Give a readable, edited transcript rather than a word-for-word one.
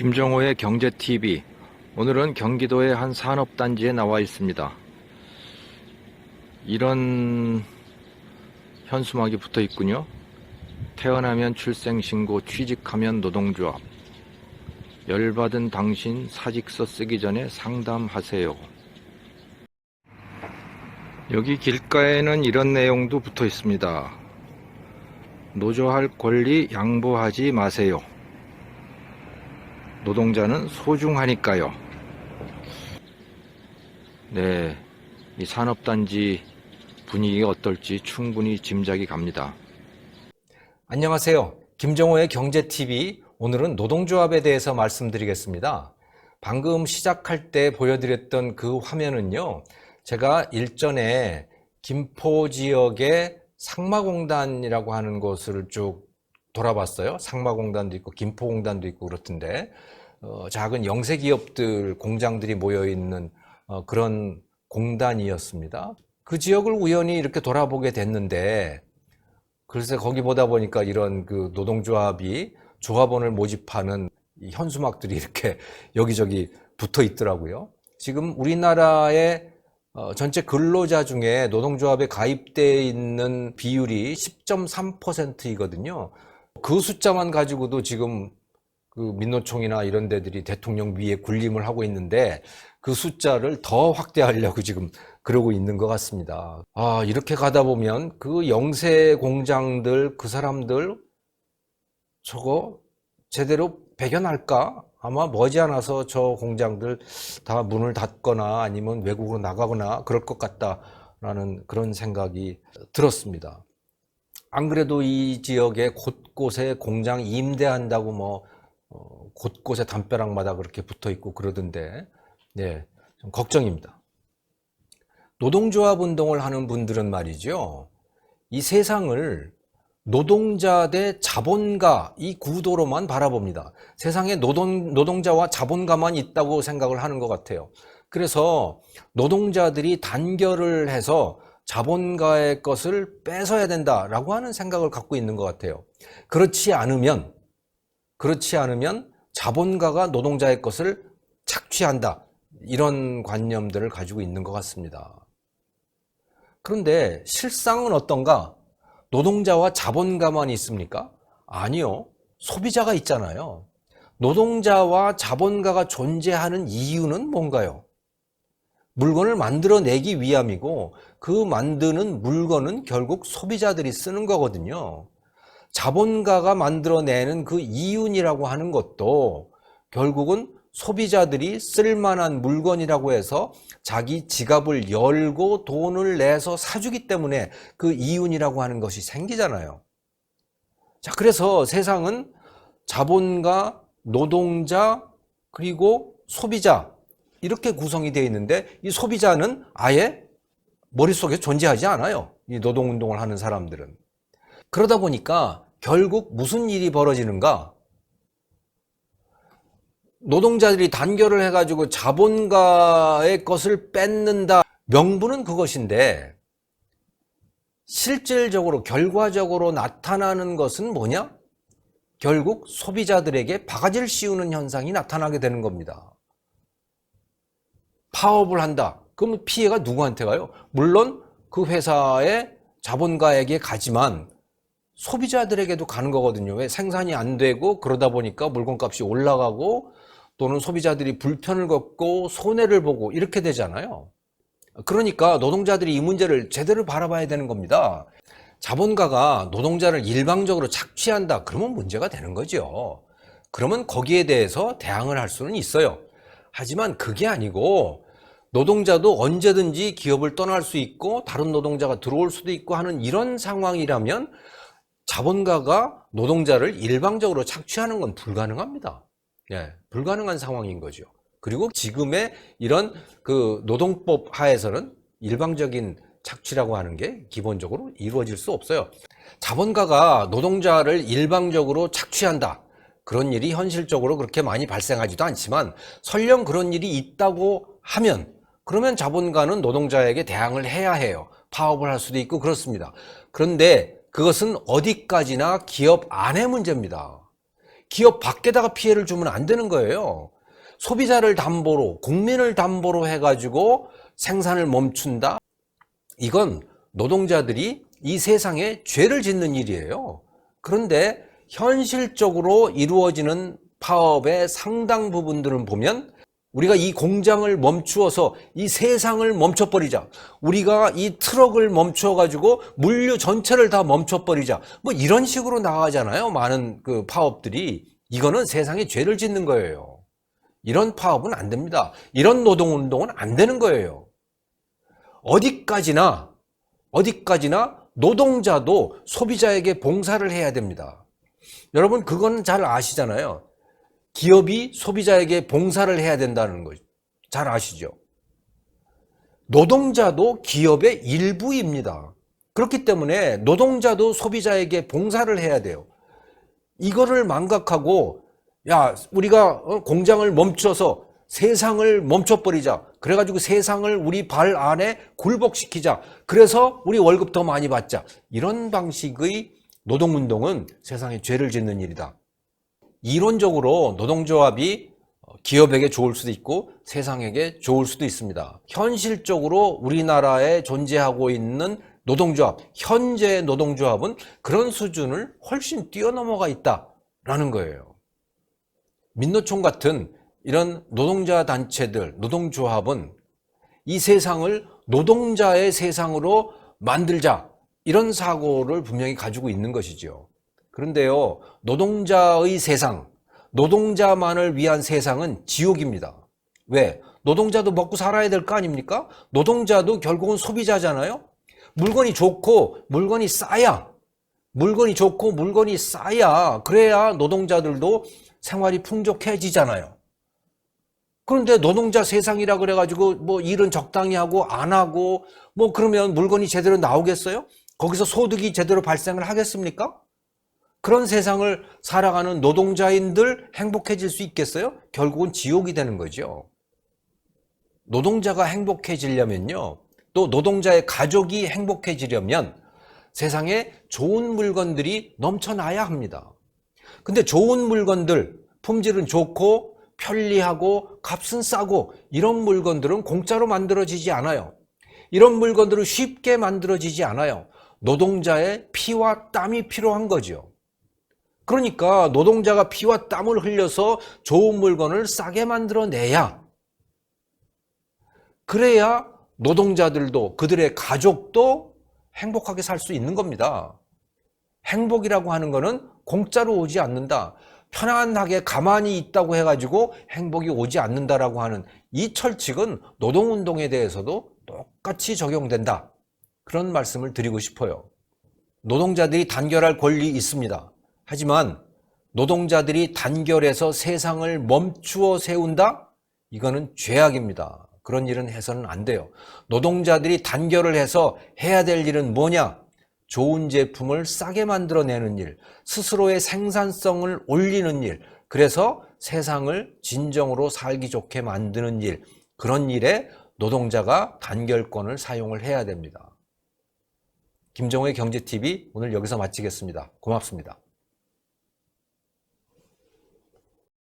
김정호의 경제TV. 오늘은 경기도의 한 산업단지에 나와 있습니다. 이런 현수막이 붙어 있군요. 태어나면 출생신고, 취직하면 노동조합. 열받은 당신 사직서 쓰기 전에 상담하세요. 여기 길가에는 이런 내용도 붙어 있습니다. 노조할 권리 양보하지 마세요. 노동자는 소중하니까요. 네, 이 산업단지 분위기가 어떨지 충분히 짐작이 갑니다. 안녕하세요. 김정호의 경제TV. 오늘은 노동조합에 대해서 말씀드리겠습니다. 방금 시작할 때 보여드렸던 그 화면은요, 제가 일전에 김포 지역의 상마공단이라고 하는 곳을 쭉 돌아봤어요. 상마공단도 있고 김포공단도 있고 그렇던데 작은 영세기업들 공장들이 모여있는 그런 공단이었습니다. 그 지역을 우연히 이렇게 돌아보게 됐는데, 글쎄 거기 보다 보니까 이런 그 노동조합이 조합원을 모집하는 현수막들이 이렇게 여기저기 붙어 있더라고요. 지금 우리나라의 전체 근로자 중에 노동조합에 가입되어 있는 비율이 10.3%이거든요. 그 숫자만 가지고도 지금 그 민노총이나 이런 데들이 대통령 위에 군림을 하고 있는데, 그 숫자를 더 확대하려고 지금 그러고 있는 것 같습니다. 이렇게 가다 보면 그 영세 공장들, 그 사람들 저거 제대로 배겨날까? 아마 머지않아서 저 공장들 다 문을 닫거나 아니면 외국으로 나가거나 그럴 것 같다라는 그런 생각이 들었습니다. 안 그래도 이 지역에 곳곳에 공장 임대한다고 곳곳에 담벼락마다 그렇게 붙어 있고 그러던데, 네, 좀 걱정입니다. 노동조합 운동을 하는 분들은 말이죠, 이 세상을 노동자 대 자본가 이 구도로만 바라봅니다. 세상에 노동자와 자본가만 있다고 생각을 하는 것 같아요. 그래서 노동자들이 단결을 해서 자본가의 것을 뺏어야 된다라고 하는 생각을 갖고 있는 것 같아요. 그렇지 않으면 자본가가 노동자의 것을 착취한다, 이런 관념들을 가지고 있는 것 같습니다. 그런데 실상은 어떤가? 노동자와 자본가만 있습니까? 아니요. 소비자가 있잖아요. 노동자와 자본가가 존재하는 이유는 뭔가요? 물건을 만들어내기 위함이고, 그 만드는 물건은 결국 소비자들이 쓰는 거거든요. 자본가가 만들어내는 그 이윤이라고 하는 것도 결국은 소비자들이 쓸만한 물건이라고 해서 자기 지갑을 열고 돈을 내서 사주기 때문에 그 이윤이라고 하는 것이 생기잖아요. 자, 그래서 세상은 자본가, 노동자, 그리고 소비자, 이렇게 구성이 되어 있는데, 이 소비자는 아예 머릿속에 존재하지 않아요. 이 노동운동을 하는 사람들은. 그러다 보니까 결국 무슨 일이 벌어지는가? 노동자들이 단결을 해가지고 자본가의 것을 뺏는다. 명분은 그것인데, 실질적으로 결과적으로 나타나는 것은 뭐냐? 결국 소비자들에게 바가지를 씌우는 현상이 나타나게 되는 겁니다. 파업을 한다. 그럼 피해가 누구한테 가요? 물론 그 회사의 자본가에게 가지만 소비자들에게도 가는 거거든요. 왜? 생산이 안 되고 그러다 보니까 물건값이 올라가고, 또는 소비자들이 불편을 겪고 손해를 보고 이렇게 되잖아요. 그러니까 노동자들이 이 문제를 제대로 바라봐야 되는 겁니다. 자본가가 노동자를 일방적으로 착취한다, 그러면 문제가 되는 거죠. 그러면 거기에 대해서 대항을 할 수는 있어요. 하지만 그게 아니고, 노동자도 언제든지 기업을 떠날 수 있고 다른 노동자가 들어올 수도 있고 하는 이런 상황이라면 자본가가 노동자를 일방적으로 착취하는 건 불가능합니다. 예, 불가능한 상황인 거죠. 그리고 지금의 이런 그 노동법 하에서는 일방적인 착취라고 하는 게 기본적으로 이루어질 수 없어요. 자본가가 노동자를 일방적으로 착취한다, 그런 일이 현실적으로 그렇게 많이 발생하지도 않지만, 설령 그런 일이 있다고 하면 그러면 자본가는 노동자에게 대항을 해야 해요. 파업을 할 수도 있고 그렇습니다. 그런데 그것은 어디까지나 기업 안의 문제입니다. 기업 밖에다가 피해를 주면 안 되는 거예요. 소비자를 담보로, 국민을 담보로 해가지고 생산을 멈춘다? 이건 노동자들이 이 세상에 죄를 짓는 일이에요. 그런데 현실적으로 이루어지는 파업의 상당 부분들을 보면 우리가 이 공장을 멈추어서 이 세상을 멈춰버리자. 우리가 이 트럭을 멈춰가지고 물류 전체를 다 멈춰버리자. 뭐 이런 식으로 나가잖아요. 많은 그 파업들이. 이거는 세상에 죄를 짓는 거예요. 이런 파업은 안 됩니다. 이런 노동운동은 안 되는 거예요. 어디까지나 노동자도 소비자에게 봉사를 해야 됩니다. 여러분 그건 잘 아시잖아요. 기업이 소비자에게 봉사를 해야 된다는 거 잘 아시죠? 노동자도 기업의 일부입니다. 그렇기 때문에 노동자도 소비자에게 봉사를 해야 돼요. 이거를 망각하고 야 우리가 공장을 멈춰서 세상을 멈춰버리자. 그래가지고 세상을 우리 발 안에 굴복시키자. 그래서 우리 월급 더 많이 받자. 이런 방식의 노동운동은 세상에 죄를 짓는 일이다. 이론적으로 노동조합이 기업에게 좋을 수도 있고 세상에게 좋을 수도 있습니다. 현실적으로 우리나라에 존재하고 있는 노동조합, 현재 노동조합은 그런 수준을 훨씬 뛰어넘어가 있다라는 거예요. 민노총 같은 이런 노동자 단체들, 노동조합은 이 세상을 노동자의 세상으로 만들자 이런 사고를 분명히 가지고 있는 것이죠. 그런데요, 노동자의 세상, 노동자만을 위한 세상은 지옥입니다. 왜? 노동자도 먹고 살아야 될 거 아닙니까? 노동자도 결국은 소비자잖아요. 물건이 좋고 물건이 싸야 그래야 노동자들도 생활이 풍족해지잖아요. 그런데 노동자 세상이라 그래가지고 뭐 일은 적당히 하고 안 하고 뭐 그러면 물건이 제대로 나오겠어요? 거기서 소득이 제대로 발생을 하겠습니까? 그런 세상을 살아가는 노동자인들 행복해질 수 있겠어요? 결국은 지옥이 되는 거죠. 노동자가 행복해지려면요, 또 노동자의 가족이 행복해지려면 세상에 좋은 물건들이 넘쳐나야 합니다. 근데 좋은 물건들, 품질은 좋고 편리하고 값은 싸고 이런 물건들은 공짜로 만들어지지 않아요. 이런 물건들은 쉽게 만들어지지 않아요. 노동자의 피와 땀이 필요한 거죠. 그러니까 노동자가 피와 땀을 흘려서 좋은 물건을 싸게 만들어내야, 그래야 노동자들도 그들의 가족도 행복하게 살 수 있는 겁니다. 행복이라고 하는 거는 공짜로 오지 않는다. 편안하게 가만히 있다고 해가지고 행복이 오지 않는다라고 하는 이 철칙은 노동운동에 대해서도 똑같이 적용된다. 그런 말씀을 드리고 싶어요. 노동자들이 단결할 권리 있습니다. 하지만 노동자들이 단결해서 세상을 멈추어 세운다? 이거는 죄악입니다. 그런 일은 해서는 안 돼요. 노동자들이 단결을 해서 해야 될 일은 뭐냐? 좋은 제품을 싸게 만들어내는 일, 스스로의 생산성을 올리는 일, 그래서 세상을 진정으로 살기 좋게 만드는 일, 그런 일에 노동자가 단결권을 사용을 해야 됩니다. 김정호의 경제TV 오늘 여기서 마치겠습니다. 고맙습니다.